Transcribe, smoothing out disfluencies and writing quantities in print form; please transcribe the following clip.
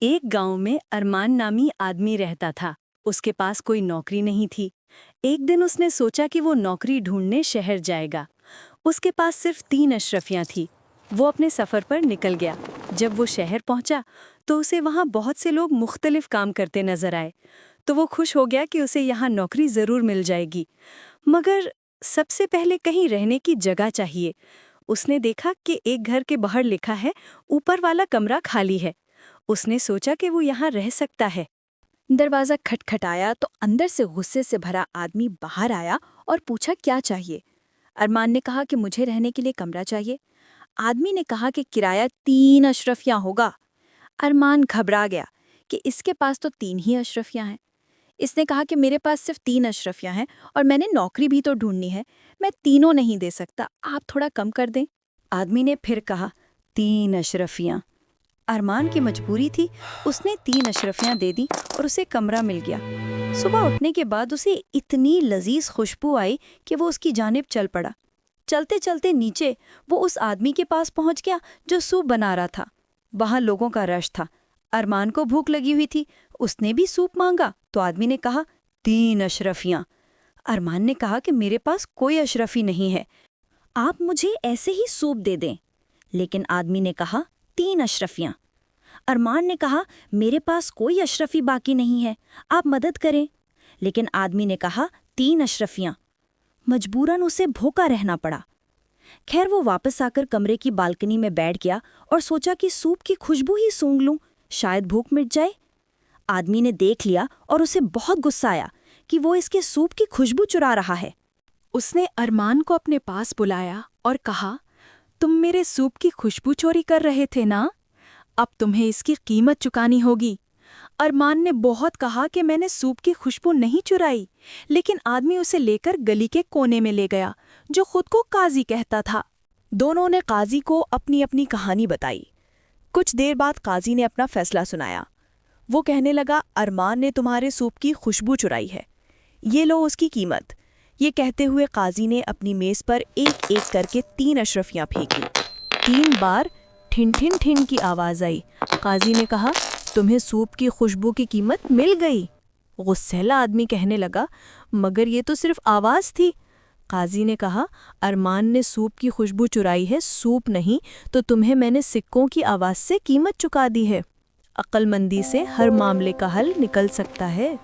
ایک گاؤں میں ارمان نامی آدمی رہتا تھا۔ اس کے پاس کوئی نوکری نہیں تھی۔ ایک دن اس نے سوچا کہ وہ نوکری ڈھونڈنے شہر جائے گا۔ اس کے پاس صرف 3 اشرفیاں تھیں۔ وہ اپنے سفر پر نکل گیا۔ جب وہ شہر پہنچا تو اسے وہاں بہت سے لوگ مختلف کام کرتے نظر آئے۔ تو وہ خوش ہو گیا کہ اسے یہاں نوکری ضرور مل جائے گی، مگر سب سے پہلے کہیں رہنے کی جگہ چاہیے۔ اس نے دیکھا کہ ایک گھر کے باہر لکھا ہے اوپر والا کمرہ خالی ہے۔ اس نے سوچا کہ وہ یہاں رہ سکتا ہے۔ دروازہ کھٹکھٹایا تو اندر سے غصے سے بھرا آدمی باہر آیا اور پوچھا کیا چاہیے۔ ارمان نے کہا کہ مجھے رہنے کے لیے کمرہ چاہیے۔ آدمی نے کہا کہ کرایہ 3 اشرفیاں ہوگا۔ ارمان گھبرا گیا کہ اس کے پاس تو 3 ہی اشرفیاں ہیں۔ اس نے کہا کہ میرے پاس صرف 3 اشرفیاں ہیں اور میں نے نوکری بھی تو ڈھونڈنی ہے، میں تینوں نہیں دے سکتا، آپ تھوڑا کم کر دیں۔ آدمی نے پھر کہا 3 اشرفیاں۔ ارمان کی مجبوری تھی، اس نے 3 اشرفیاں دے دیں اور اسے کمرہ مل گیا۔ صبح اٹھنے کے بعد اسے اتنی لذیذ خوشبو آئی کہ وہ اس کی جانب چل پڑا۔ چلتے چلتے نیچے وہ اس آدمی کے پاس پہنچ گیا جو سوپ بنا رہا تھا۔ وہاں لوگوں کا رش تھا۔ ارمان کو بھوک لگی ہوئی تھی، اس نے بھی سوپ مانگا تو آدمی نے کہا 3 اشرفیاں۔ ارمان نے کہا کہ میرے پاس کوئی اشرفی نہیں ہے، آپ مجھے ایسے ہی سوپ دے دیں۔ لیکن آدمی نے کہا 3 اشرفیاں۔ ارمان نے کہا میرے پاس کوئی اشرفی باقی نہیں ہے، آپ مدد کریں۔ لیکن آدمی نے کہا 3 اشرفیاں۔ مجبوراً اسے بھوکا رہنا پڑا۔ خیر وہ واپس آ کر کمرے کی بالکنی میں بیٹھ گیا اور سوچا کہ سوپ کی خوشبو ہی سونگھ لوں، شاید بھوک مٹ جائے۔ آدمی نے دیکھ لیا اور اسے بہت غصہ آیا کہ وہ اس کے سوپ کی خوشبو چرا رہا ہے۔ اس نے ارمان کو اپنے پاس بلایا اور کہا تم میرے سوپ کی خوشبو چوری کر رہے تھے نا؟ اب تمہیں اس کی قیمت چکانی ہوگی۔ ارمان نے بہت کہا کہ میں نے سوپ کی خوشبو نہیں چرائی، لیکن آدمی اسے لے کر گلی کے کونے میں لے گیا جو خود کو قاضی کہتا تھا۔ دونوں نے قاضی کو اپنی اپنی کہانی بتائی۔ کچھ دیر بعد قاضی نے اپنا فیصلہ سنایا۔ وہ کہنے لگا ارمان نے تمہارے سوپ کی خوشبو چرائی ہے، یہ لو اس کی قیمت۔ یہ کہتے ہوئے قاضی نے اپنی میز پر ایک ایک کر کے 3 اشرفیاں پھینکی۔ 3 بار ٹھن ٹھن ٹھن کی آواز آئی۔ قاضی نے کہا تمہیں سوپ کی خوشبو کی قیمت مل گئی۔ غصیلا آدمی کہنے لگا مگر یہ تو صرف آواز تھی۔ قاضی نے کہا ارمان نے سوپ کی خوشبو چرائی ہے، سوپ نہیں، تو تمہیں میں نے سکوں کی آواز سے قیمت چکا دی ہے۔ عقل مندی سے ہر معاملے کا حل نکل سکتا ہے۔